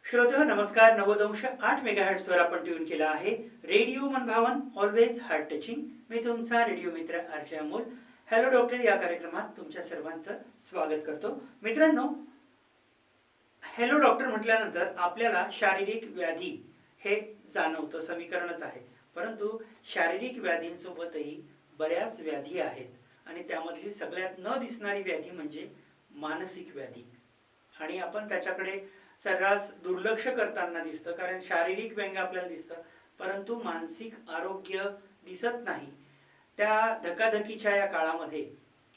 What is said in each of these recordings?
श्रोते हो नमस्कार. 90.8 वर आपण ट्यून केला आहे रेडिओ मनभावन ऑलवेज हार्ट टचिंग. मी तुमचा रेडिओ मित्र आरचे अमोल. हॅलो डॉक्टर या कार्यक्रमात तुमच्या सर्वांचं स्वागत करतो. मित्रांनो, हॅलो डॉक्टर म्हटल्यानंतर आपल्याला शारीरिक व्याधी हे जाणवतं, समीकरणच आहे. परंतु शारीरिक व्याधींसोबतही बऱ्याच व्याधी आहेत आणि त्यामधली सगळ्यात न दिसणारी व्याधी म्हणजे मानसिक व्याधी. आणि आपण त्याच्याकडे सर्रास दुर्लक्ष करताना दिसतं, कारण शारीरिक व्यंग आपल्याला दिसतं परंतु मानसिक आरोग्य दिसत नाही. त्या धकाधकीच्या या काळामध्ये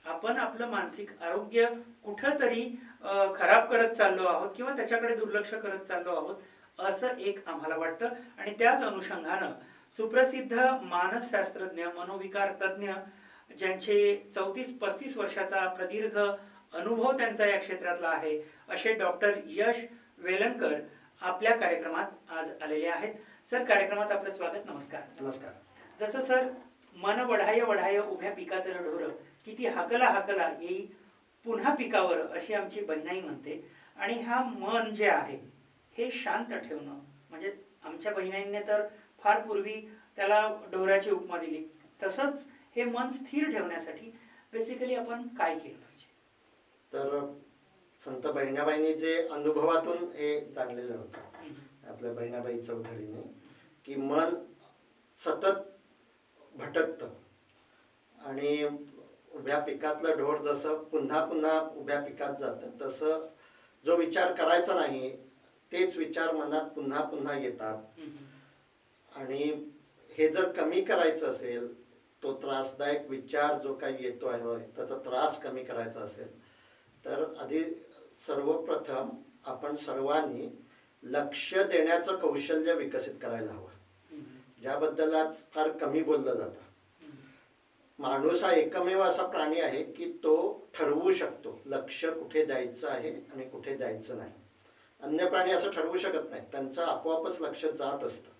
आपण आपलं मानसिक आरोग्य कुठंतरी खराब करत चाललो आहोत किंवा त्याच्याकडे दुर्लक्ष करत चाललो आहोत असं एक आम्हाला वाटतं. आणि त्याच अनुषंगानं सुप्रसिद्ध मानसशास्त्रज्ञ, मनोविकार तज्ज्ञ, ज्यांचे 34-35 वर्षाचा प्रदीर्घ अनुभव त्यांचा या क्षेत्रातला आहे, असे डॉक्टर यश वेलणकर आपल्या कार्यक्रमात आज आलेले आहेत. सर, कार्यक्रमात आपलं स्वागत. नमस्कार. नमस्कार. जसं सर, मन वढाय वढाय उभ्या पिकात ढोर, किती हाकला हाकला येई पुन्हा पिकावर, अशी आमची बहिणाई म्हणते. आणि हा मन जे आहे हे शांत ठेवणं, म्हणजे आमच्या बहिणाईंनी तर फार पूर्वी त्याला ढोराची उपमा दिली. तसंच हे मन स्थिर ठेवण्यासाठी बेसिकली आपण काय केलं पाहिजे? तर संत बहिणाबाईंनी जे अनुभवातून हे जाणलेलं होतं आपल्या बहिणाबाई चौधरीने, की मन सतत भटकतं आणि उभ्या पिकातलं ढोर जसं पुन्हा पुन्हा उभ्या पिकात जातं, तसं जो विचार करायचा नाही तेच विचार मनात पुन्हा पुन्हा येतात. आणि हे जर कमी करायचं असेल, तो त्रासदायक विचार जो काही येतो आहे त्याचा त्रास कमी करायचा असेल, तर आधी सर्वप्रथम आपण सर्वांनी लक्ष देण्याचं कौशल्य विकसित करायला हवं, ज्याबद्दल आज फार कमी बोललं जातं. माणूस हा एकमेव असा प्राणी आहे की तो ठरवू शकतो लक्ष कुठे द्यायचं आहे आणि कुठे द्यायचं नाही. अन्य प्राणी असं ठरवू शकत नाही, त्यांचं आपोआपच लक्ष जात असतं.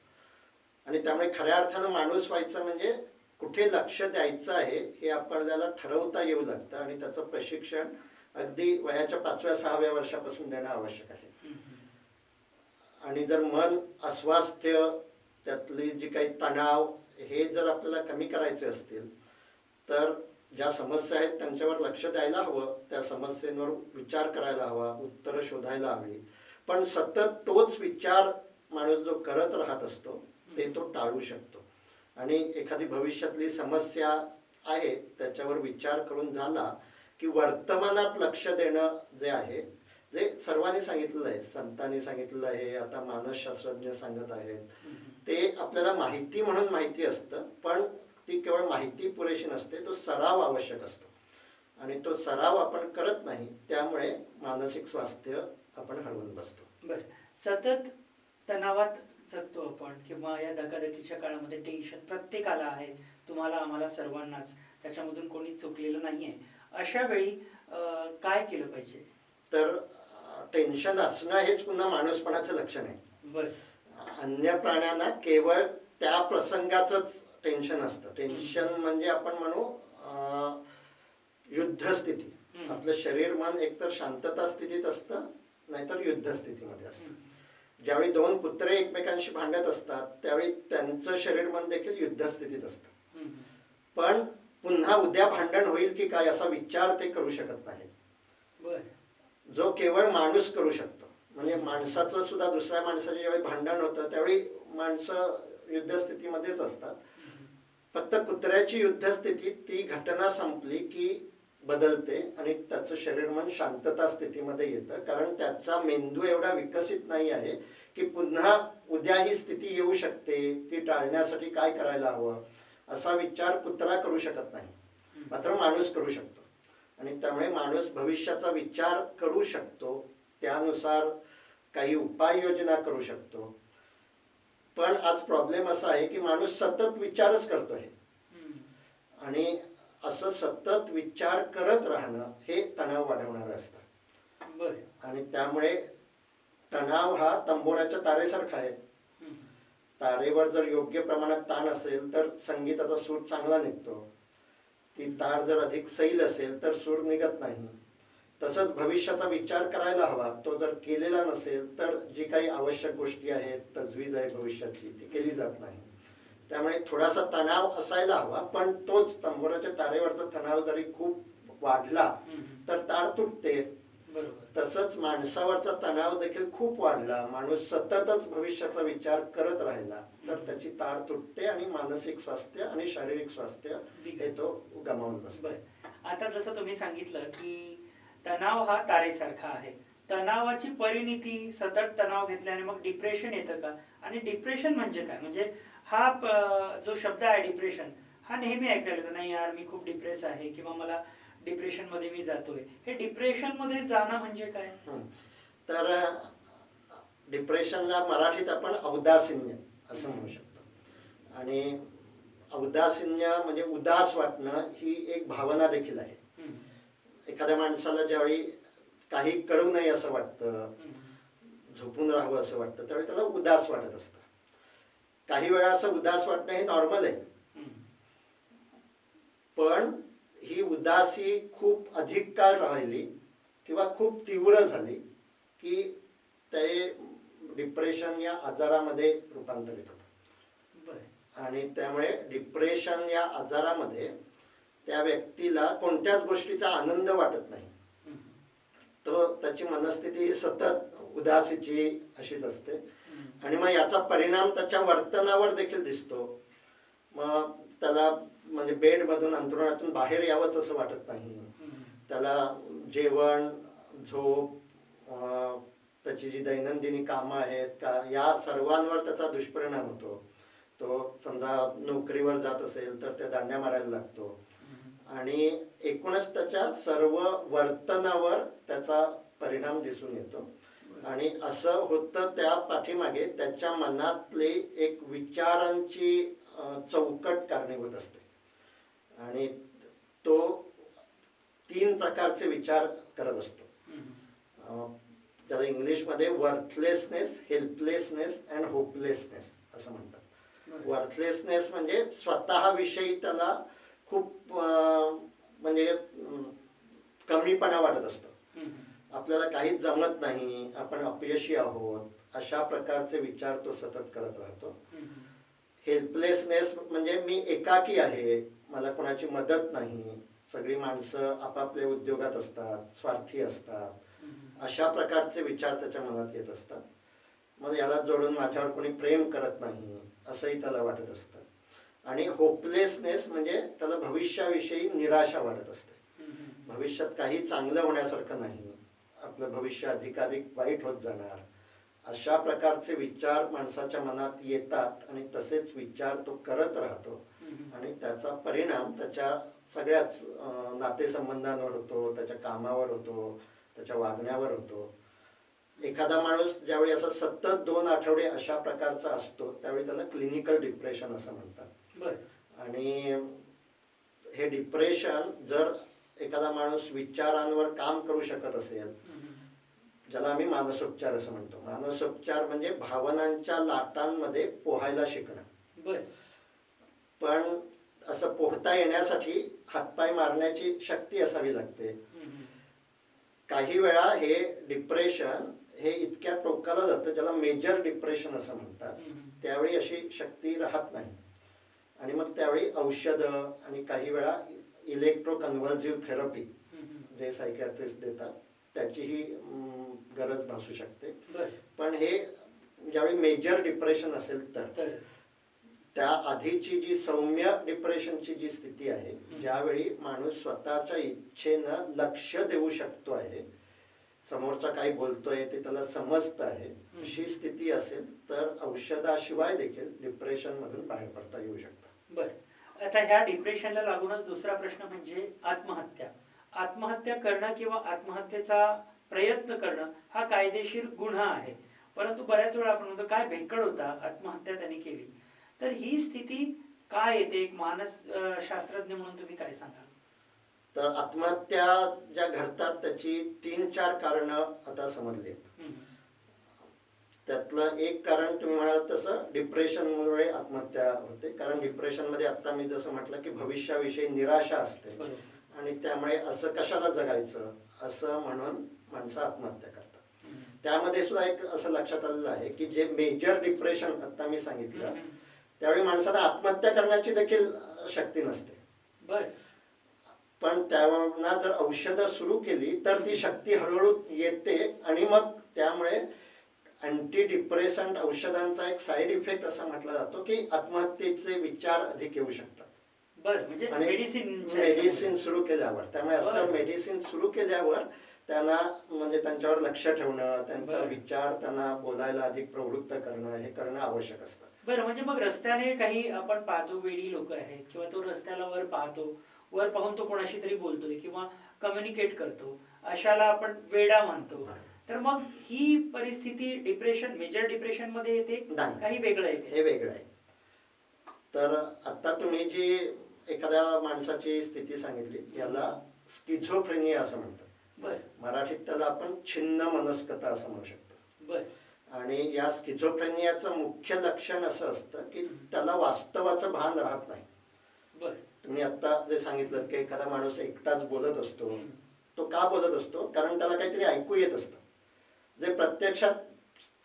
आणि त्यामुळे खऱ्या अर्थानं माणूस व्हायचं म्हणजे कुठे लक्ष द्यायचं आहे हे आपल्याला ठरवता येऊ लागतं. आणि त्याचं प्रशिक्षण अगदी वयाच्या 5व्या-6व्या वर्षापासून देणं आवश्यक आहे. आणि जर मन अस्वास्थ्य, त्यातली जी काही तणाव, हे जर आपल्याला कमी करायचे असतील तर ज्या समस्या आहेत त्यांच्यावर लक्ष द्यायला हवं, त्या समस्येंवर विचार करायला हवा, उत्तरं शोधायला हवी. पण सतत तोच विचार माणूस जो करत राहत असतो ते तो टाळू शकतो. आणि एखादी भविष्यातली समस्या आहे त्याच्यावर विचार करून झाला की वर्तमानात लक्ष देणं जे आहे, जे सर्वांनी सांगितलेलं आहे, संतांनी सांगितलेलं आहे, आता मानसशास्त्रज्ञ सांगत आहेत, ते आपल्याला माहिती म्हणून माहिती असतं, पण ती केवळ माहिती पुरेशी नसते, तो सराव आवश्यक असतो. आणि तो सराव आपण करत नाही, त्यामुळे मानसिक स्वास्थ्य आपण हरवून बसतो. बरं, सतत तणावात जगतो आपण किंवा या धकाधकीच्या काळामध्ये टेन्शन प्रत्येकाला आहे, तुम्हाला आम्हाला सर्वांनाच, त्याच्यामधून कोणी चुकलेलं नाही आहे. अशा वेळी काय केलं पाहिजे? तर टेन्शन असणं हेच पुन्हा माणूसपणाचं लक्षण आहे. बरं. अन्य प्राण्यांना केवळ त्या प्रसंगाचंच टेन्शन असतं. टेन्शन म्हणजे आपण म्हणू युद्धस्थिती. आपलं शरीर मन एकतर शांतता स्थितीत असतं, नाहीतर युद्ध स्थितीमध्ये असतं. ज्यावेळी दोन कुत्रे एकमेकांशी भांडत असतात त्यावेळी त्यांचं शरीर मन देखील युद्ध स्थितीत असतं. पण पुन्हा उद्या भांडण होईल की काय असा विचार ते करू शकत नाहीत, जो केवळ माणूस करू शकतो. म्हणजे माणसाचं सुद्धा दुसऱ्या माणसाचे ज्यावेळी भांडण होतं त्यावेळी माणसं युद्धस्थितीमध्येच असतात. फक्त कुत्र्याची युद्धस्थिती ती घटना संपली की बदलते आणि त्याचं शरीर मन शांतता स्थितीमध्ये येतं, कारण त्याचा मेंदू एवढा विकसित नाही आहे की पुन्हा उद्या ही स्थिती येऊ शकते, ती टाळण्यासाठी काय करायला हवं असा विचार कुत्रा करू शकत नाही, मात्र माणूस करू शकतो. आणि त्यामुळे माणूस भविष्याचा विचार करू शकतो, त्यानुसार काही उपाययोजना करू शकतो. पण आज प्रॉब्लेम असा आहे की माणूस सतत विचारच करतोय आणि असं सतत विचार करत राहणं हे तणाव वाढवणारं असतं. आणि त्यामुळे तणाव हा तंबोऱ्याच्या तारेसारखा आहे. तारेवर जर योग्य प्रमाणात ताण असेल तर संगीताचा सूर चांगला निघतो. ती तार जर अधिक सैल असेल तर सूर निघत नाही. तसंच भविष्याचा विचार करायला हवा. तो जर केलेला नसेल तर जी काही आवश्यक गोष्टी आहेत, तजवीज आहे भविष्याची, ती केली जात नाही. त्यामुळे थोडासा तणाव असायला हवा, पण तोच तंबोराच्या तारेवरचा तणाव जरी खूप वाढला तर तार तुटते. तसंच माणसावरचा तणाव देखील खूप वाढला, माणूस सततच भविष्याचा विचार करत राहिला तर त्याची तार तुटते आणि मानसिक स्वास्थ्य आणि शारीरिक स्वास्थ्य हे तो गमावून बसतो. आता जसं तुम्ही सांगितलं की तणाव हा तारेसारखा आहे. तणावाची परिणिती, सतत तणाव घेतल्याने मग डिप्रेशन येतं का? आणि डिप्रेशन म्हणजे काय? म्हणजे हा जो शब्द आहे डिप्रेशन, हा नेहमी ऐकायला येतो, नाही यार मी खूप डिप्रेस आहे किंवा मला डिप्रेशन मध्ये मी जातोय. हे डिप्रेशन मध्ये जाणं म्हणजे काय? तर डिप्रेशनला मराठीत आपण औदासिन्य असं म्हणू शकतो. आणि औदासिन्य म्हणजे उदास वाटणं ही एक भावना देखील आहे. एखाद्या माणसाला ज्यावेळी काही करू नये असं वाटतं, झोपून राहावं असं वाटतं, त्यावेळी त्याला उदास वाटत असतं. काही वेळा असं उदास वाटणं हे नॉर्मल आहे, पण ही उदासी खूप अधिक काळ राहिली किंवा खूप तीव्र झाली की ते डिप्रेशन या आजारामध्ये रूपांतरित होतं. आणि त्यामुळे डिप्रेशन या आजारामध्ये त्या व्यक्तीला कोणत्याच गोष्टीचा आनंद वाटत नाही. तो त्याची मनस्थिती सतत उदासीची अशीच असते. आणि मग याचा परिणाम त्याच्या वर्तनावर देखील दिसतो. मग त्याला म्हणजे बेडमधून, अंथरुणातून बाहेर यावंच असं वाटत नाही. त्याला जेवण, झोप, त्याची जी दैनंदिनी कामं आहेत का, या सर्वांवर त्याचा दुष्परिणाम होतो. तो समजा नोकरीवर जात असेल तर त्या दांड्या मारायला लागतो. आणि एकूणच त्याच्या सर्व वर्तनावर त्याचा परिणाम दिसून येतो. आणि असं होतं त्या पाठीमागे त्याच्या मनातली एक विचारांची चौकट कारणीभूत असते. आणि तो 3 प्रकारचे विचार करत असतो. त्याला इंग्लिशमध्ये वर्थलेसनेस, हेल्पलेसनेस अँड होपलेसनेस असं म्हणतात. वर्थलेसनेस म्हणजे स्वतःविषयी त्याला खूप म्हणजे कमीपणा वाटत असतो. आपल्याला काहीच जमत नाही, आपण अपयशी आहोत, अशा प्रकारचे विचार तो सतत करत राहतो. हेल्पलेसनेस म्हणजे मी एकाकी आहे, मला कोणाची मदत नाही, सगळी माणसं आपापल्या उद्योगात असतात, स्वार्थी असतात, अशा प्रकारचे विचार त्याच्या मनात येत असतात. मग याला जोडून माझ्यावर कोणी प्रेम करत नाही असंही त्याला वाटत असतं. आणि होपलेसनेस म्हणजे त्याला भविष्याविषयी निराशा वाटत असते. भविष्यात काही चांगलं होण्यासारखं नाही, आपलं भविष्य अधिकाधिक वाईट होत जाणार, अशा प्रकारचे विचार माणसाच्या मनात येतात. आणि तसेच विचार तो करत राहतो. आणि त्याचा परिणाम त्याच्या सगळ्याच नातेसंबंधांवर होतो, त्याच्या कामावर होतो, त्याच्या वागण्यावर होतो. एखादा माणूस ज्यावेळी असं सतत 2 आठवडे अशा प्रकारचा असतो त्यावेळी त्याला क्लिनिकल डिप्रेशन असं म्हणतात. आणि हे डिप्रेशन जर एखादा माणूस विचारांवर काम करू शकत असेल, ज्याला आम्ही मानसोपचार असं म्हणतो. मानसोपचार म्हणजे भावनांच्या लाटांमध्ये पोहायला शिकणं. पण असं पोहता येण्यासाठी हातपाय मारण्याची शक्ती असावी लागते. काही वेळा हे डिप्रेशन हे इतक्या टोकाला जातं, ज्याला मेजर डिप्रेशन असं म्हणतात. त्यावेळी अशी शक्ती राहत नाही. आणि मग त्यावेळी औषधं आणि काही वेळा इलेक्ट्रोकन्व्हल्सिव्ह थेरपी जे सायकियाट्रिस्ट देतात त्याचीही गरज भासू शकते. पण हे ज्यावेळी मेजर डिप्रेशन असेल तर त्या आधीची जी सौम्य डिप्रेशनची जी स्थिती आहे, ज्यावेळी माणूस स्वतःच्या इच्छेनं लक्ष देऊ शकतो आहे, समोरचा काय बोलतोय ते त्याला समजतं आहे, अशी स्थिती असेल तर औषधाशिवाय देखील डिप्रेशन मधून बाहेर पडता येऊ शकतं. बरं, आता ह्या डिप्रेशनला लागूनच दुसरा प्रश्न म्हणजे आत्महत्या. आत्महत्या करणं किंवा आत्महत्येचा प्रयत्न करणं हा कायदेशीर गुन्हा आहे. परंतु बऱ्याच वेळा आपण म्हणतो काय भेकड होता, आत्महत्या त्यांनी केली. तर ही स्थिती काय येते, एक मानस शास्त्रज्ञ म्हणून तुम्ही काय सांगाल? तर आत्महत्या ज्या घडतात त्याची 3-4 कारणं आता समजली. त्यातलं एक कारण तुम्ही म्हणाल तसं डिप्रेशनमुळे आत्महत्या होते. कारण डिप्रेशनमध्ये आता मी जसं म्हटलं की भविष्याविषयी निराशा असते आणि त्यामुळे असं कशाला जगायचं असं म्हणून माणसं आत्महत्या करतात. हम्म. त्यामध्ये सुद्धा एक असं लक्षात आलेलं आहे की जे मेजर डिप्रेशन आता मी सांगितलं हम्म. त्यावेळी माणसाला आत्महत्या करण्याची देखील शक्ती नसते. बर. पण त्यांना जर औषधं सुरू केली तर ती शक्ती हळूहळू येते आणि मग त्यामुळे अँटी डिप्रेसंट औषधांचा एक साईड इफेक्ट असा म्हटला जातो की आत्महत्येचे विचार अधिक येऊ शकतात. बर, म्हणजे आणि मेडिसिन मेडिसिन सुरू केल्यावर त्यामुळे असं बरं. मेडिसिन सुरू केल्यावर त्यांना म्हणजे त्यांच्यावर लक्ष ठेवणं, त्यांचा बरं. विचार त्यांना बोलायला अधिक प्रवृत्त करणं हे करणं आवश्यक असतं. बरं, म्हणजे मग रस्त्याने काही आपण पाहतो वेडी लोक आहेत किंवा तो रस्त्याला वर पाहतो, वर पाहून तो कोणाशी तरी बोलतोय किंवा कम्युनिकेट करतो, अशाला आपण वेडा म्हणतो. तर मग ही परिस्थिती डिप्रेशन, मेजर डिप्रेशन मध्ये येते, नाही. काही वेगळं आहे? हे वेगळं आहे. तर आता तुम्ही जी एखाद्या माणसाची स्थिती सांगितली याला स्किझोफ्रेनिया असं म्हणतात. बर. मराठीत त्याला आपण छिन्न मनस्कता असं म्हणू शकतो. बर. आणि या स्किझोफ्रेनियाचं मुख्य लक्षण असं असतं की त्याला वास्तवाचं भान राहत नाही. बर. तुम्ही आता जे सांगितलं की एखादा माणूस एकटाच बोलत असतो, हम्म. तो का बोलत असतो? कारण त्याला काहीतरी ऐकू येत असतं जे प्रत्यक्षात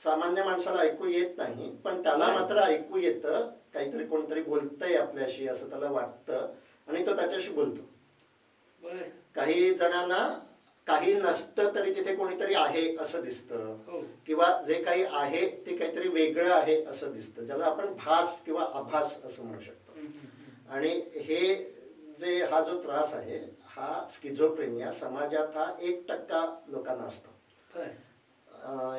सामान्य माणसाला ऐकू येत नाही, पण त्याला मात्र ऐकू येतं. काहीतरी कोणतरी बोलतंय आपल्याशी असं त्याला वाटतं आणि तो त्याच्याशी बोलतो. बर. काही जणांना काही नसतं तरी तिथे कोणीतरी आहे असं दिसतं, हो. किंवा जे काही आहे ते काहीतरी वेगळं आहे असं दिसतं, ज्याला आपण भास किंवा आभास असं म्हणू शकतो. हम्म, हम्म, आणि हे जे हा जो त्रास आहे हा स्किझोफ्रेनिया समाजात हा 1% लोकांना असतो. बर.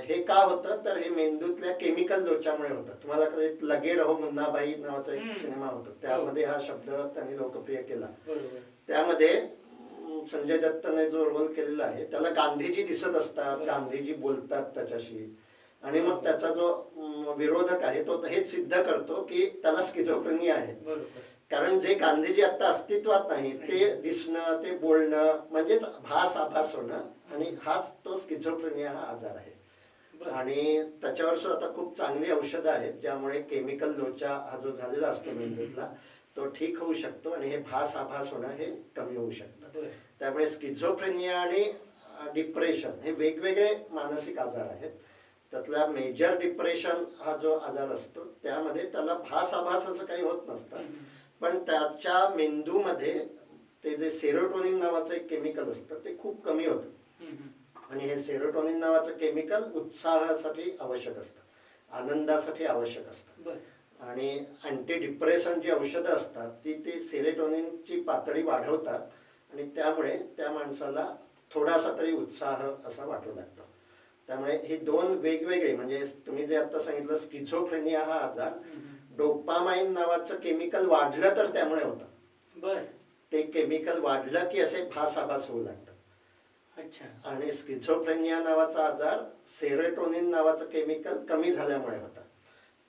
हे का होतं तर हे मेंदूतल्या केमिकल लोच्यामुळे होतं. तुम्हाला कदाचित लगे रहो मुन्नाभाई नावाचा एक सिनेमा होता, त्यामध्ये हा शब्द त्यांनी लोकप्रिय केला. बरोबर. त्यामध्ये संजय दत्तने जो रोल केलेला आहे त्याला गांधीजी दिसत असतात, गांधीजी बोलतात त्याच्याशी, आणि मग त्याचा जो विरोधक आहे तो हेच सिद्ध करतो की त्याला स्किझोफ्रेनिया आहे. बरोबर. कारण जे गांधीजी आता अस्तित्वात नाही ते दिसणं, ते बोलणं म्हणजेच भास आभास होणं, आणि हाच तो स्किझोफ्रेनिया हा आजार आहे. बर. आणि त्याच्यावर सुद्धा आता खूप चांगली औषधं आहेत ज्यामुळे केमिकल लोचा हा जो झालेला असतो मेंदूतला तो ठीक होऊ शकतो आणि हे भास आभास होणं हे कमी होऊ शकतं. बर. त्यामुळे स्किझोफ्रेनिया आणि डिप्रेशन हे वेगवेगळे मानसिक आजार आहेत. त्यातला मेजर डिप्रेशन हा जो आजार असतो त्यामध्ये त्याला भास आभास असं काही होत नसतं, हम्म. पण त्याच्या मेंदूमध्ये ते जे सेरोटोनिन नावाचं एक केमिकल असतं ते खूप कमी होतं. हम्म. आणि हे सेरोटोनिन नावाचं केमिकल उत्साहासाठी आवश्यक असतं, आनंदासाठी आवश्यक असतं. बर. आणि अँटी डिप्रेशन जी औषधं असतात ती सेरोटोनिनची पातळी वाढवतात आणि त्यामुळे त्या माणसाला थोडासा तरी उत्साह असा वाटू लागतो. त्यामुळे ही दोन वेगवेगळे, म्हणजे तुम्ही जे आता सांगितलं स्किझोफ्रेनिया हा आजार डोपामाइन नावाचं केमिकल वाढलं तर त्यामुळे होतं. बर. ते केमिकल वाढलं की असे भास आभास होऊ लागतात. अच्छा. आणि स्किझोफ्रेनिया नावाचा आजार सेरोटोनिन नावाचं केमिकल कमी झाल्यामुळे होता.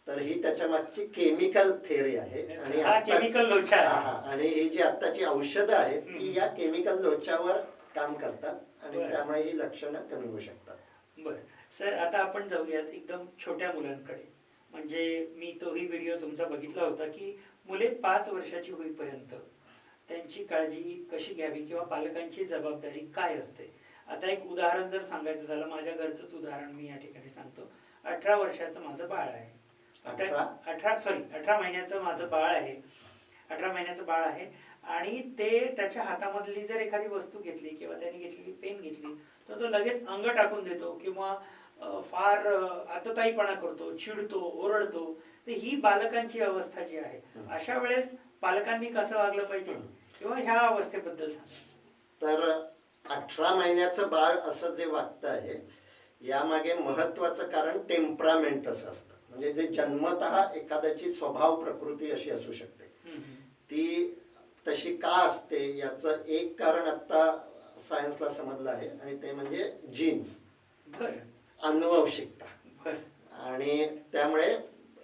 तर ही त्याच्या मागची केमिकल थिअरी आहे. आणि हा केमिकल लोचा आहे. आणि ही जी आत्ताची औषधं आहेत ती या केमिकल लोच्यावर काम करतात आणि बरं. त्यामुळे ही लक्षणं कमी होऊ शकतात. बरं सर, आता आपण जाऊयात एकदम छोट्या मुलांकडे. म्हणजे मी तोही व्हिडिओ तुमचा बघितला होता की मुले 5 वर्षाची होईपर्यंत त्यांची काळजी कशी घ्यावी किंवा पालकांची जबाबदारी काय असते. आता एक उदाहरण जर सांगायचं झालं, माझ्या घरचंच उदाहरण मी या ठिकाणी सांगतो. 18 वर्षाचं माझं बाळ आहे. 18 महिन्याचं माझं बाळ आहे. 18 महिन्याचं बाळ आहे आणि ते त्याच्या हातामधली जर एखादी वस्तू घेतली किंवा त्याने घेतलेली पेन घेतली तर तो लगेच अंग टाकून देतो किंवा फार आतताईपणा करतो, चिडतो, ओरडतो. तर ही बालकांची अवस्था जी आहे, अशा वेळेस पालकांनी कसं वागलं पाहिजे किंवा ह्या अवस्थेबद्दल सांगा. तर 18 महिन्याचं बाळ असं जे वागतं आहे यामागे महत्वाचं कारण टेम्परामेंट असं असतं. म्हणजे जे जन्मतः एखाद्याची स्वभाव प्रकृती अशी असू शकते, ती तशी का असते याचं एक कारण आता सायन्सला समजलं आहे आणि ते म्हणजे जीन्स, अनुवंशिकता. आणि त्यामुळे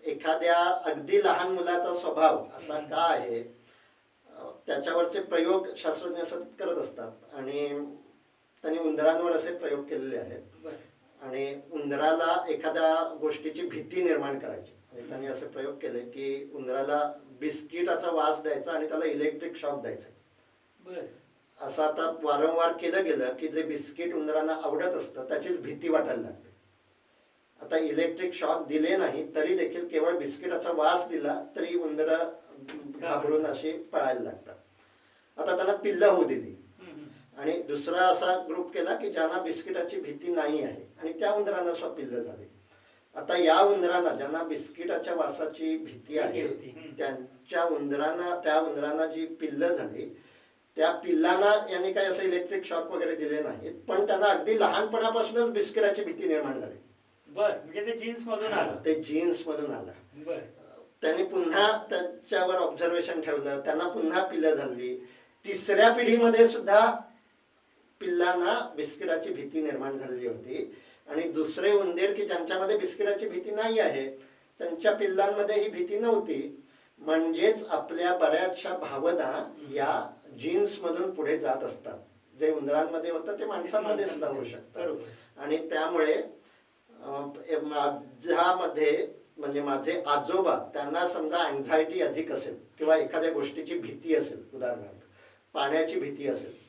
एखाद्या अगदी लहान मुलाचा स्वभाव असा का आहे त्याच्यावरचे प्रयोग शास्त्रज्ञ सतत करत असतात आणि त्यांनी उंदरांवर असे प्रयोग केलेले आहेत. आणि उंदराला एखाद्या गोष्टीची भीती निर्माण करायची. म्हणजे त्यांनी असे प्रयोग केले की उंदराला बिस्किटाचा वास द्यायचा आणि त्याला इलेक्ट्रिक शॉक द्यायचा. असं आता वारंवार केलं गेलं की जे बिस्किट उंदरांना आवडत असतं त्याचीच भीती वाटायला लागते. आता इलेक्ट्रिक शॉक दिले नाही तरी देखील केवळ बिस्किटाचा वास दिला तरी उंदर घाबरून अशी पळायला लागतात. आता त्यांना पिल्लं होऊ दिली आणि दुसरा असा ग्रुप केला की ज्यांना बिस्किटाची भीती नाही आहे आणि त्या उंदरांना सुद्धा पिल्लं झाली. आता या उंदरांना ज्यांना बिस्किटाच्या वासाची भीती आहे त्या उंदरांना जी पिल्लं झाली त्या पिल्लांना यांनी काही असं इलेक्ट्रिक शॉक वगैरे दिले नाहीत, पण त्यांना अगदी लहानपणापासूनच बिस्किटाची भीती निर्माण झाली. म्हणजे ते जीन्स मधून आलं. ते जीन्स मधून आलं. त्यांनी पुन्हा त्याच्यावर ऑब्झर्वेशन ठेवलं, त्यांना पुन्हा पिल्लं झाली. तिसऱ्या पिढीमध्ये सुद्धा पिल्लांना बिस्किटाची भीती निर्माण झालेली होती आणि दुसरे उंदीर की ज्यांच्यामध्ये बिस्किटाची भीती नाही आहे त्यांच्या पिल्लांमध्ये ही भीती नव्हती. म्हणजेच आपल्या बऱ्याचशा भावना या जीन्स मधून पुढे जात असतात. जे उंदरांमध्ये होतं ते माणसांमध्ये सुद्धा होऊ शकतं. आणि त्यामुळे माझ्यामध्ये म्हणजे माझे आजोबा त्यांना समजा अँझायटी अधिक असेल किंवा एखाद्या गोष्टीची भीती असेल, उदाहरणार्थ पाण्याची भीती असेल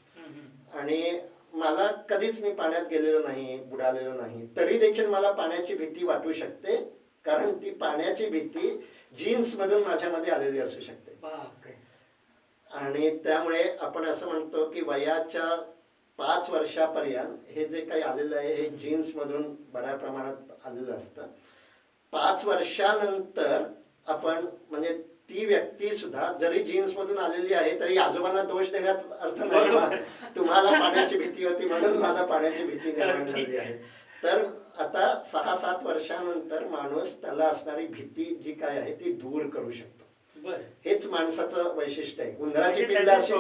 आणि मला कधीच मी पाण्यात गेलेलो नाही, बुडालेलो नाही, तरी देखील मला पाण्याची भीती वाटू शकते कारण ती पाण्याची भीती जीन्स मधून माझ्यामध्ये आलेली असू शकते. आणि त्यामुळे आपण असं म्हणतो की वयाच्या 5 वर्षापर्यंत हे जे काही आलेलं आहे हे जीन्स मधून बऱ्या प्रमाणात आलेलं असतं. 5 वर्षानंतर आपण म्हणजे ती व्यक्ती सुद्धा जरी जीन्स मधून आलेली आहे तरी आजोबांना दोष देण्यात अर्थ नाही. तुम्हाला पाण्याची भीती होती म्हणून मला पाण्याची भीती निर्माण झाली आहे. तर आता 6-7 वर्षानंतर माणूस त्याला असणारी भीती जी काय आहे ती दूर करू शकतो. हेच माणसाचं वैशिष्ट्य आहे. उंदराची पिल्लं असेल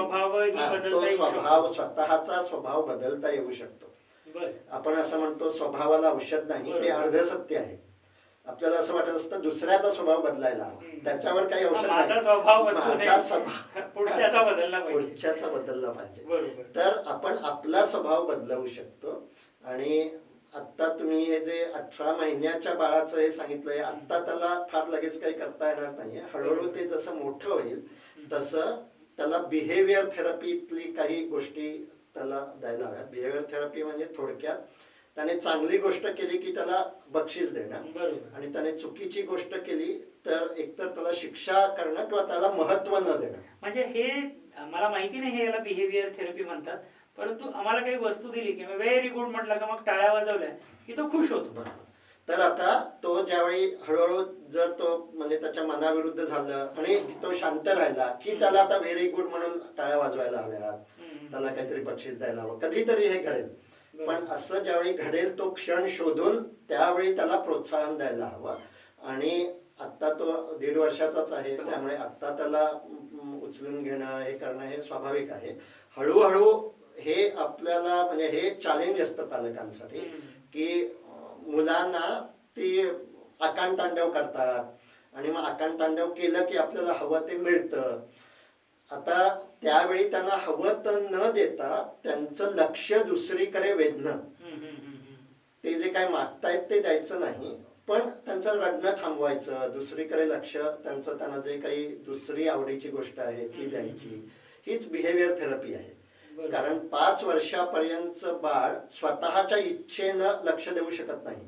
तो स्वभाव स्वतःचा स्वभाव बदलता येऊ शकतो. आपण असं म्हणतो स्वभावाला औषध नाही, ते अर्धसत्य आहे. आपल्याला असं वाटत असतं दुसऱ्याचा स्वभाव बदलायला हवा, त्याच्यावर काही औषध नाही, माझा स्वभाव पुढच्याचा बदलला पाहिजे. तर आपण आपला स्वभाव बदलवू शकतो. आणि आता तुम्ही हे जे 18 महिन्याच्या बाळाचं हे सांगितलंय, आता त्याला फार लगेच काही करता येणार नाहीये. हळूहळू ते जसं मोठं होईल तसं त्याला बिहेवियर थेरपीतली काही गोष्टी त्याला द्यायला हव्यात. बिहेवियर थेरपी म्हणजे थोडक्यात त्याने चांगली गोष्ट केली की त्याला बक्षीस देणं आणि त्याने चुकीची गोष्ट केली तर एकतर त्याला शिक्षा करणं किंवा त्याला महत्व न देणं. म्हणजे हे मला माहिती नाही हे याला बिहेवियर थेरपी म्हणतात, परंतु आम्हाला काही वस्तू दिली किंवा व्हेरी गुड म्हटलं का मग टाळ्या वाजवल्या की तो खुश होतो. तर आता तो ज्यावेळी हळूहळू जर तो म्हणजे त्याच्या मनाविरुद्ध झालं आणि तो शांत राहिला की त्याला आता व्हेरी गुड म्हणून टाळ्या वाजवायला हव्यात, त्याला काहीतरी बक्षीस द्यायला हवं, कधीतरी हे घडेल. पण असं ज्यावेळी घडेल तो क्षण शोधून त्यावेळी त्याला प्रोत्साहन द्यायला हवं. आणि आता तो 1.5 वर्षाचाच आहे त्यामुळे आता त्याला उचलून घेणं हे करणं हे स्वाभाविक आहे. हळूहळू हे आपल्याला म्हणजे हे चॅलेंज असतं पालकांसाठी की मुलांना ती आकांतांडव करतात आणि मग आकांतांडव केलं की आपल्याला हवं ते मिळतं. आता त्यावेळी त्यांना हवं तर न देता त्यांचं लक्ष दुसरीकडे वेधणं, ते जे काही मागतायत ते द्यायचं नाही पण त्यांचं रडणं थांबवायचं, दुसरीकडे लक्ष त्यांचं त्यांना जे काही दुसरी आवडीची गोष्ट आहे ती द्यायची, हीच बिहेवियर थेरपी आहे. कारण 5 वर्षापर्यंतचं बाळ स्वतःच्या इच्छेनं लक्ष देऊ शकत नाही.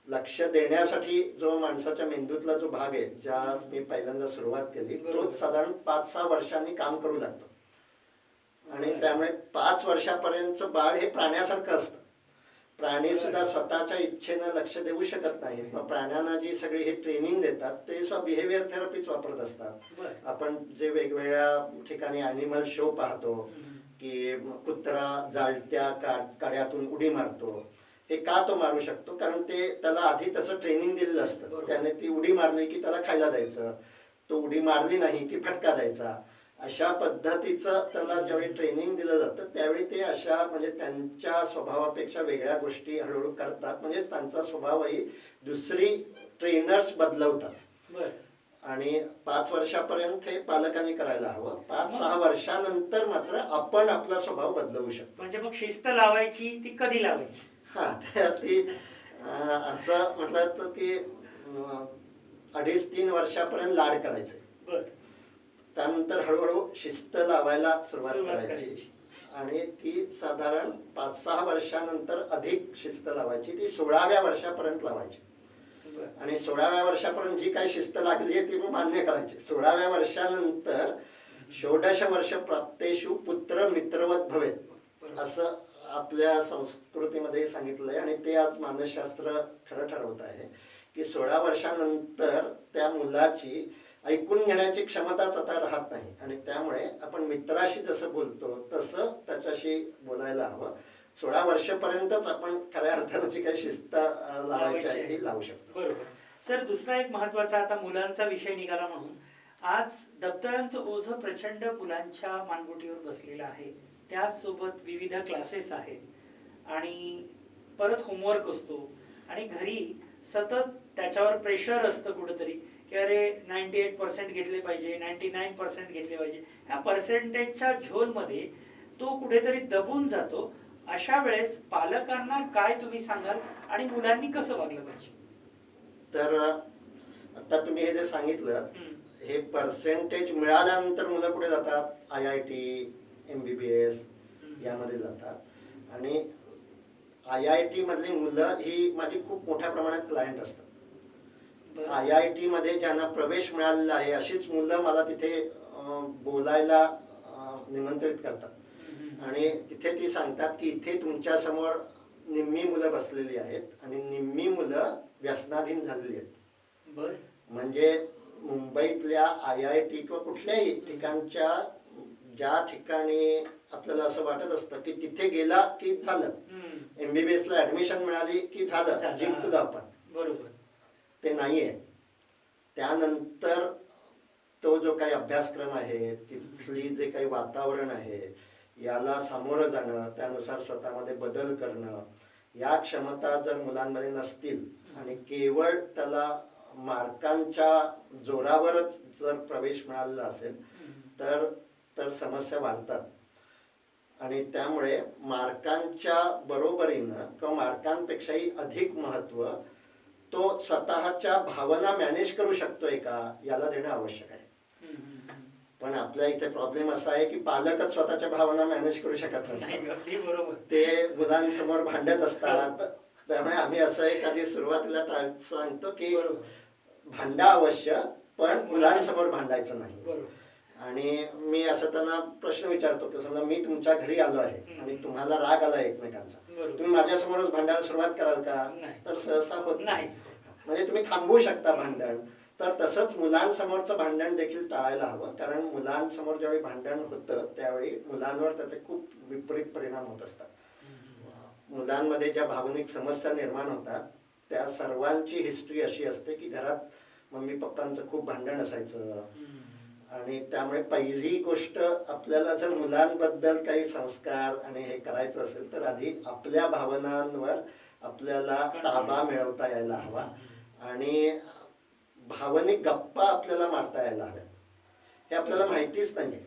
लक्ष देण्यासाठी जो माणसाच्या मेंदूतला जो भाग आहे ज्या मी पहिल्यांदा सुरुवात केली तोच साधारण 5-6 वर्षांनी काम करू लागतो. आणि त्यामुळे 5 वर्षापर्यंतचं बाळ हे प्राण्यासारखं असतं. प्राणी सुद्धा स्वतःच्या इच्छेनं लक्ष देऊ शकत नाहीत. मग प्राण्यांना जी सगळी हे ट्रेनिंग देतात ते सुद्धा बिहेवियर थेरपीच वापरत असतात. आपण जे वेगवेगळ्या ठिकाणी ॲनिमल शो पाहतो की कुत्रा जाळत्या काड्यातून उडी मारतो, हे का तो मारू शकतो? कारण ते त्याला आधी तसं ट्रेनिंग दिलेलं असतं. त्याने ती उडी मारली की त्याला खायला द्यायचं, तो उडी मारली नाही की फटका द्यायचा. अशा पद्धतीचं त्याला ज्यावेळी ट्रेनिंग दिलं जातं त्यावेळी ते अशा म्हणजे त्यांच्या स्वभावापेक्षा वेगळ्या गोष्टी हळूहळू करतात. म्हणजे त्यांचा स्वभावही दुसरी ट्रेनर्स बदलवतात. आणि 5 वर्षापर्यंत हे पालकांनी करायला हवं. 5-6 वर्षानंतर मात्र आपण आपला स्वभाव बदलवू शकतो. म्हणजे मग शिस्त लावायची ती कधी लावायची? हा ती असं म्हटलं की 2.5-3 वर्षापर्यंत लाड करायचे, त्यानंतर हळूहळू शिस्त लावायला सुरुवात करायची. आणि ती साधारण 5-6 वर्षानंतर अधिक शिस्त लावायची, ती 16व्या वर्षापर्यंत लावायची. बरं. आणि 16व्या वर्षापर्यंत जी काही शिस्त लागली आहे ती मग मान्य करायची. 16व्या वर्षानंतर षोडश वर्ष प्राप्तेषु पुत्र मित्रवत भवेत, बरोबर. असं आपल्या संस्कृतीमध्ये सांगितलंय. आणि ते आज मानसशास्त्र खरं ठरवत आहे की 16 वर्षानंतर त्या मुलाची ऐकून घेण्याची क्षमताच आता राहत नाही. आणि त्यामुळे आपण मित्राशी जसं बोलतो तसं त्याच्याशी बोलायला हवं. 16 वर्षापर्यंतच आपण खऱ्या अर्थानं जी काही शिस्त लावायची आहे ती लावू शकतो. बरोबर. सर, दुसरा एक महत्वाचा आता मुलांचा विषय निघाला म्हणून आज दप्तरांचं ओझं प्रचंड मुलांच्या मानगुटीवर बसलेलं आहे. त्याचसोबत विविध क्लासेस आहेत आणि परत होमवर्क असतो आणि घरी सतत त्याच्यावर प्रेशर असतं कुठंतरी की अरे 98% घेतले पाहिजे, 99% घेतले पाहिजे. ह्या पर्सेंटेजच्या झोनमध्ये तो कुठेतरी दबून जातो. अशा वेळेस पालकांना काय तुम्ही सांगाल आणि मुलांनी कसं वागलं पाहिजे? तर आता तुम्ही हे जे सांगितलं, हे पर्सेंटेज मिळाल्यानंतर मुलं कुठे जातात? IIT, MBBS यामध्ये जातात. आणि IIT मधली मुलं ही माझी खूप मोठ्या प्रमाणात क्लायंट असतात. IIT मध्ये ज्यांना प्रवेश मिळालेला आहे अशीच मुलं मला तिथे बोलायला निमंत्रित करतात. आणि तिथे ती सांगतात की इथे तुमच्या समोर निम्मी मुलं बसलेली आहेत आणि निम्मी मुलं व्यसनाधीन झालेली आहेत. म्हणजे मुंबईतल्या IIT किंवा कुठल्याही ठिकाणच्या ज्या ठिकाणी आपल्याला असं वाटत असतं की तिथे गेला की झालं, MBBS ला ऍडमिशन मिळाली की झालं, जिंकलो आपण, बरोबर, ते नाहीये. त्यानंतर तो जो काही अभ्यासक्रम आहे, तिथली जे काही वातावरण आहे, याला सामोरं जाणं, त्यानुसार स्वतःमध्ये बदल करणं, या क्षमता जर मुलांमध्ये नसतील आणि केवळ त्याला मार्कांच्या जोरावरच जर प्रवेश मिळालेला असेल तर समस्या वाढतात. आणि त्यामुळे मार्कांच्या बरोबरीनं किंवा मार्कांपेक्षाही अधिक महत्त्व तो स्वतःच्या भावना मॅनेज करू शकतोय का याला देणं आवश्यक आहे. पण आपल्या इथे प्रॉब्लेम असा आहे की पालकच स्वतःच्या भावना मॅनेज करू शकत नसतात. ते मुलांसमोर भांडत असतात. त्यामुळे आम्ही असं एखादी सुरुवातीला सांगतो की भांडा अवश्य, पण मुलांसमोर भांडायचं नाही. आणि मी असं त्यांना प्रश्न विचारतो की समजा मी तुमच्या घरी आलो आहे आणि तुम्हाला राग आला एकमेकांचा, तुम्ही माझ्यासमोरच भांडायला सुरुवात कराल का? तर सहसा होत नाही. म्हणजे तुम्ही थांबवू शकता भांडण. तर तसंच मुलांसमोरचं भांडण देखील टाळायला हवं. कारण मुलांसमोर ज्यावेळी भांडण होतं त्यावेळी मुलांवर त्याचे खूप विपरीत परिणाम होत असतात. मुलांमध्ये ज्या भावनिक समस्या निर्माण होतात त्या सर्वांची हिस्ट्री अशी असते की घरात मम्मी पप्पांचं खूप भांडण असायचं. आणि त्यामुळे पहिली गोष्ट, आपल्याला जर मुलांबद्दल काही संस्कार आणि हे करायचं असेल तर आधी आपल्या भावनांवर आपल्याला ताबा मिळवता यायला हवा आणि भावनिक गप्पा आपल्याला मारता यायला हव्यात. हे आपल्याला माहितीच नाहीये.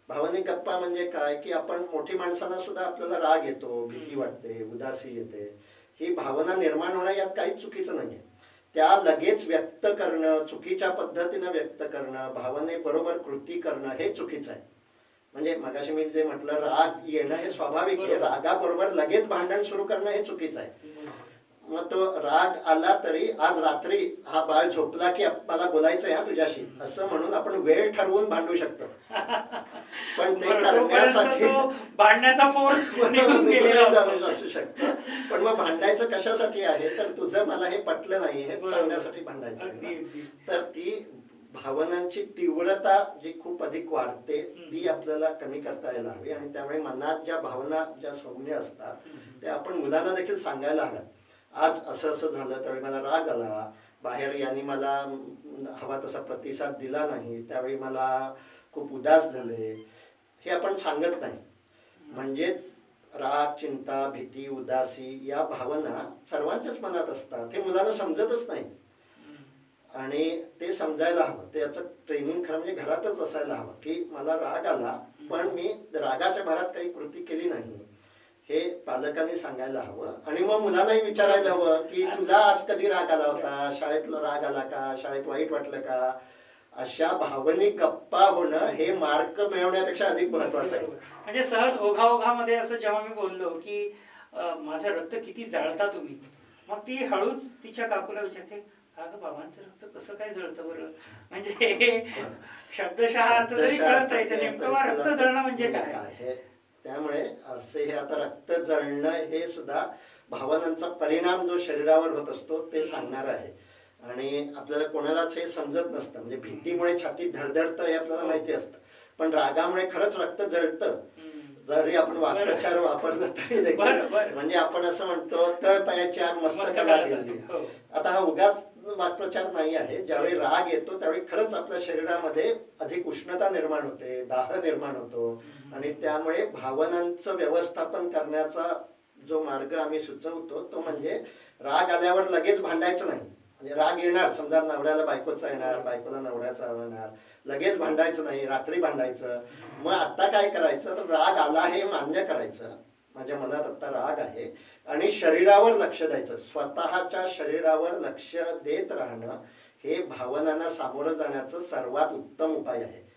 भावनिक गप्पा म्हणजे काय की आपण मोठी माणसांना सुद्धा आपल्याला राग येतो, भीती वाटते, उदासी येते. ही भावना निर्माण होणं यात काहीच चुकीचं नाहीये. त्या लगेच व्यक्त करणं, चुकीच्या पद्धतीनं व्यक्त करणं, भावनेबरोबर कृती करणं हे चुकीचं आहे. म्हणजे मगाशी मी जे म्हटलं राग येणं हे स्वाभाविक आहे. रागाबरोबर लगेच भांडण सुरू करणं हे चुकीचं आहे. मग तो राग आला तरी आज रात्री हा बाळ झोपला की मला बोलायचंय हा तुझ्याशी असं म्हणून आपण वेळ ठरवून भांडू शकतो. पण ते करण्यासाठी भांडण्याचा फोर्स असू शकतं. पण मग भांडायचं कशासाठी आहे? तर तुझं मला हे पटलं नाही हे सांगण्यासाठी भांडायचं. तर ती भावनांची तीव्रता जी खूप अधिक वाढते ती आपल्याला कमी करता यायला हवी. आणि त्यामुळे मनात ज्या भावना ज्या सौम्य असतात त्या आपण मुलांना देखील सांगायला हव्यात. आज असं असं झालं त्यावेळी मला राग आला, बाहेर यांनी मला हवा तसा प्रतिसाद दिला नाही, त्यावेळी मला खूप उदास झाले, हे आपण सांगत नाही. म्हणजेच राग, चिंता, भीती, उदासी या भावना सर्वांच्याच मनात असतात. हे मुलांना समजतच नाही आणि ते समजायला हवं. त्याचं ट्रेनिंग खरं म्हणजे घरातच असायला हवं की मला राग आला पण मी रागाच्या भरात काही कृती केली नाही हे पालकांनी सांगायला हवं. आणि मग मुलांनाही विचारायला हवं की तुला आज कधी राग आला होता, शाळेतला राग आला का, शाळेत वाईट वाटलं का, अशा भावनिक गप्पा होणं हे मार्क मिळवण्यापेक्षा अधिक महत्वाचं आहे. बरोबर. म्हणजे सहज ओघाओघामध्ये असं जेव्हा मी बोललो की माझं रक्त किती जाळता तुम्ही, मग ती हळूच तिच्या काकूला विचारते, का ग बाबांचं रक्त कसं काय जळतं बरं? म्हणजे शब्दशः अर्थ जरी कळत नाही तर नेमकं बा रक्त जळणं म्हणजे काय? हे त्यामुळे असे हे आता रक्त जळणं हे सुद्धा भावनांचा परिणाम जो शरीरावर होत असतो ते सांगणार आहे. आणि आपल्याला कोणालाच हे समजत नसतं, म्हणजे भीतीमुळे छातीत धडधडतं हे आपल्याला माहिती असतं, पण रागामुळे खरंच रक्त जळतं. जरी आपण वाक्प्रचार वापरला तरी देखील, म्हणजे आपण असं म्हणतो तळपायाची आग मस्तकाला गेली. आता हा उगाच वाक्प्रचार नाही आहे. ज्यावेळी राग येतो त्यावेळी खरंच आपल्या शरीरामध्ये अधिक उष्णता निर्माण होते, दाह निर्माण होतो, आणि त्यामुळे भावनांचं व्यवस्थापन करण्याचा जो मार्ग आम्ही सुचवतो तो म्हणजे राग आल्यावर लगेच भांडायचं नाही. म्हणजे राग येणार, समजा नवऱ्याला बायकोचा येणार, बायकोला नवऱ्याचा येणार, लगेच भांडायचं नाही, रात्री भांडायचं. मग आता काय करायचं, तर राग आला हे मान्य करायचं, माझ्या मनात आता राग आहे, आणि शरीरावर लक्ष द्यायचं. स्वतःच्या शरीरावर लक्ष देत राहणं हे भावनांना सामोरं जाण्याचं सर्वात उत्तम उपाय आहे.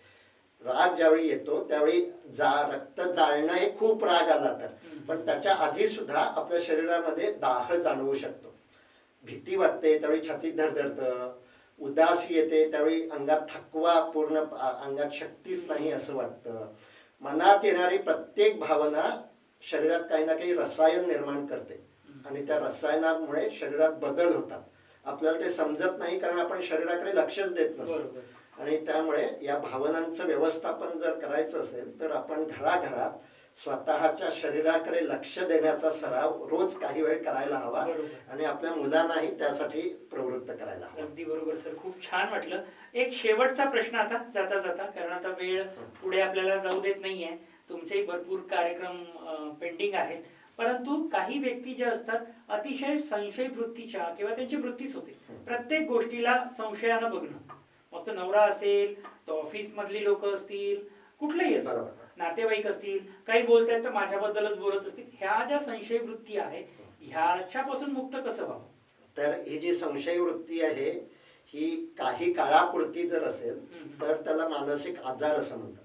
राग ज्यावेळी येतो त्यावेळी रक्त जाळणं हे खूप राग आला तर, पण त्याच्या आधी सुद्धा आपल्या शरीरामध्ये दाह जाणवू शकतो. भीती वाटते त्यावेळी छातीत धडधडतं, उदासी येते त्यावेळी अंगात थकवा, पूर्ण अंगात शक्तीच नाही असं वाटतं. मनात येणारी प्रत्येक भावना शरीरात काही ना काही रसायन निर्माण करते, आणि त्या रसायनामुळे शरीरात बदल होतात. आपल्याला ते समजत नाही कारण आपण शरीराकडे लक्षच देत नसतो. आणि त्यामुळे या भावनांचं व्यवस्थापन जर करायचं असेल तर आपण घराघरात स्वतःच्या शरीराकडे लक्ष देण्याचा सराव रोज काही वेळ करायला हवा, आणि आपल्या मुलांनाही त्यासाठी प्रवृत्त करायला हवा. अगदी बरोबर सर, खूप छान वाटलं. एक शेवटचा प्रश्न आता जाता जाता, कारण आता वेळ पुढे आपल्याला जाऊ देत नाहीये, तुमचेही भरपूर कार्यक्रम पेंडिंग आहेत, परंतु काही व्यक्ती जे असतात अतिशय संशय वृत्तीच्या, किंवा त्यांची वृत्तीच होते प्रत्येक गोष्टीला संशयानं बघणं, मग तो नवरा असेल, तो ऑफिस मधली लोक असतील, कुठलेही असो, नातेवाईक असतील, काही बोलतायत तर माझ्याबद्दलच बोलत असतील, ह्या ज्या संशय वृत्ती आहे ह्याच्यापासून मुक्त कसं व्हावं? तर ही जी संशय वृत्ती आहे ही काही काळापुरती जर असेल तर त्याला मानसिक आजार असं म्हणतात.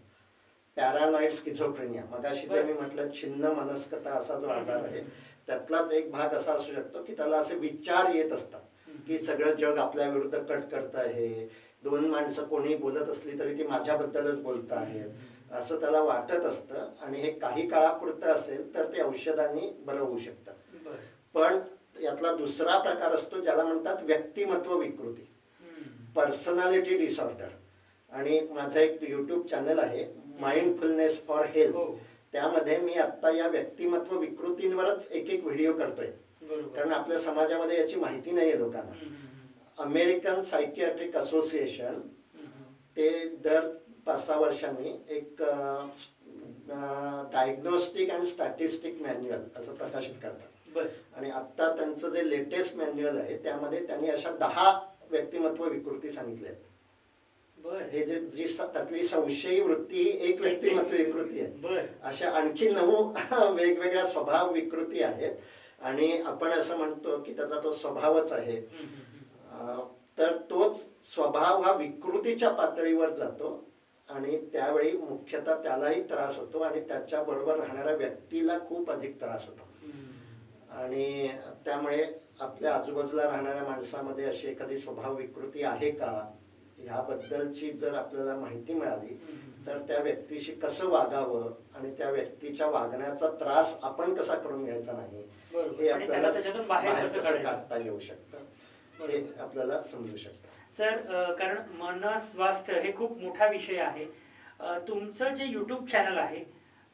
पॅरानॉइड स्किझोफ्रेनिया, मगाशी जे मी म्हटलं छिन्न मनस्कता असा जो आजार आहे त्यातलाच एक भाग असा असू शकतो की त्याला असे विचार येत असतात की सगळं जग आपल्या विरुद्ध कट करत आहे, दोन माणसं कोणी बोलत असली तरी ती माझ्याबद्दलच बोलत आहेत, असं त्याला वाटत असतं. आणि हे काही काळापुरतं असेल तर ते औषधांनी बरं होऊ शकतं. पण यातला दुसरा प्रकार असतो ज्याला म्हणतात व्यक्तिमत्व विकृती, पर्सनॅलिटी डिसऑर्डर. आणि माझं एक YouTube चॅनल आहे माइंडफुलनेस फॉर हेल्थ, त्यामध्ये मी आता या व्यक्तिमत्व विकृतींवरच एक एक व्हिडिओ करतोय, कारण आपल्या समाजामध्ये याची माहिती नाहीये लोकांना. अमेरिकन सायकियाट्रिक असोसिएशन ते दर 5-6 वर्षांनी एक डायग्नोस्टिक अँड स्टॅटिस्टिक मॅन्युअल असं प्रकाशित करतात. आणि आता त्यांचं जे लेटेस्ट मॅन्युअल आहे त्यामध्ये त्यांनी अशा 10 व्यक्तिमत्व विकृती सांगितल्या आहेत. हे जे जी त्यातली संशयी वृत्ती एक व्यक्तिमत्व विकृती आहे, अशा आणखी 9 वेगवेगळ्या स्वभाव विकृती आहेत. आणि आपण असं म्हणतो की त्याचा तो स्वभावच आहे, तर तोच स्वभाव हा विकृतीच्या पातळीवर जातो, आणि त्यावेळी मुख्यतः त्यालाही त्रास होतो आणि त्याच्या बरोबर राहणाऱ्या व्यक्तीला खूप अधिक त्रास होतो. आणि त्यामुळे आपल्या आजूबाजूला राहणाऱ्या माणसामध्ये अशी एखादी स्वभाव विकृती आहे का ह्याबद्दलची जर आपल्याला माहिती मिळाली तर त्या व्यक्तीशी कसं वागावं आणि त्या व्यक्तीच्या वागण्याचा त्रास आपण कसा करून घ्यायचा नाही हे आपल्याला बाहेर कसं काढता येऊ शकतं हे आपल्याला समजू शकतं. सर, कारण मन स्वास्थ्य हे खूप मोठा विषय आहे. तुमचं जे YouTube चॅनल आहे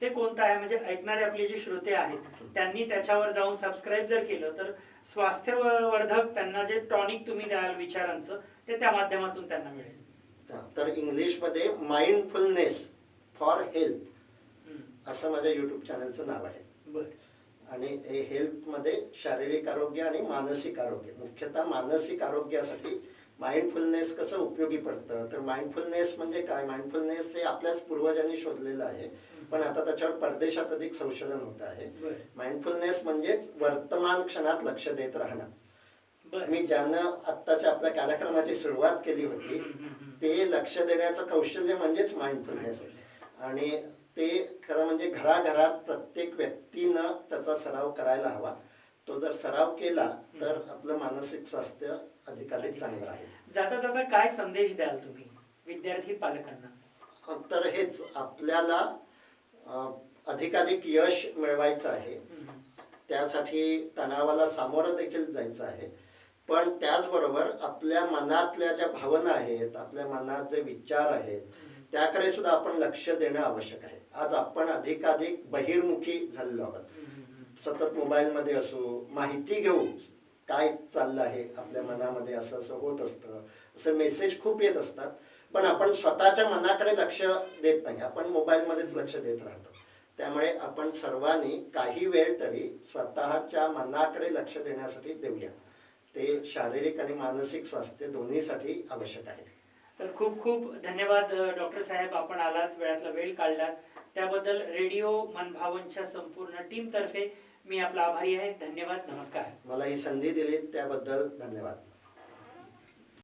ते कोणतं आहे, म्हणजे ऐकणारे आपले जे श्रोते आहेत त्यांनी त्याच्यावर जाऊन सबस्क्राईब जर केलं तर स्वास्थ्यवर्धक त्यांना जे टॉनिक तुम्ही द्याल विचारांचं ते त्या माध्यमातून त्यांना मिळेल. तर इंग्लिशमध्ये माइंडफुलनेस फॉर हेल्थ असं माझ्या YouTube चॅनलचं नाव आहे. आणि हे हेल्थमध्ये शारीरिक आरोग्य आणि मानसिक आरोग्य, मुख्यतः मानसिक आरोग्यासाठी माइंडफुलनेस कसं उपयोगी पडतं. तर माइंडफुलनेस म्हणजे काय, माइंडफुलनेस हे आपल्याच पूर्वजांनी शोधलेलं आहे, पण आता त्याच्यावर परदेशात अधिक संशोधन होत आहे. माइंडफुलनेस म्हणजेच वर्तमान क्षणात लक्ष देत राहणं. बरं. मी ज्यानं आत्ताच्या आपल्या कार्यक्रमाची सुरुवात केली होती ते लक्ष देण्याचं कौशल्य म्हणजेच माइंडफुलनेस. आणि ते खरं म्हणजे घराघरात प्रत्येक व्यक्तीनं त्याचा सराव करायला हवा. तो जर सराव केला तर आपलं मानसिक स्वास्थ्य अधिकाधिक चांगलं राहील. जाता जाता काय संदेश द्याल तुम्ही विद्यार्थी पालकांना? तर हेच आपल्याला अधिकाधिक यश मिळवायचं आहे. त्यासाठी तणावाला सामोरं देखील जायचं आहे. पण त्याचबरोबर आपल्या मनातल्या ज्या भावना आहेत, आपल्या मनात जे विचार आहेत त्याकडे सुद्धा आपण लक्ष देणं आवश्यक आहे. आज आपण अधिकाधिक बहिर्मुखी झालेलो आहोत. सतत मोबाईलमध्ये असू, माहिती घेऊ काय चाललं आहे आपल्या मनामध्ये, असं असं होत असतं, असे मेसेज खूप येत असतात. पण आपण स्वतःच्या मनाकडे लक्ष देत नाही, आपण मोबाईलमध्येच लक्ष देत राहतो. त्यामुळे आपण सर्वांनी काही वेळ तरी स्वतःच्या मनाकडे लक्ष देण्यासाठी देऊया. ते शारीरिक आणि मानसिक स्वास्थ्य दोन्हीसाठी आवश्यक आहे. तर खूप खूप धन्यवाद डॉक्टर साहेब, आपण आलात, वेळातला वेळ काढलात, त्याबद्दल रेडिओ मनभावनच्या संपूर्ण टीम तर्फे मी आपला आभारी आहे. धन्यवाद, नमस्कार. मला ही संधी दिली त्याबद्दल धन्यवाद.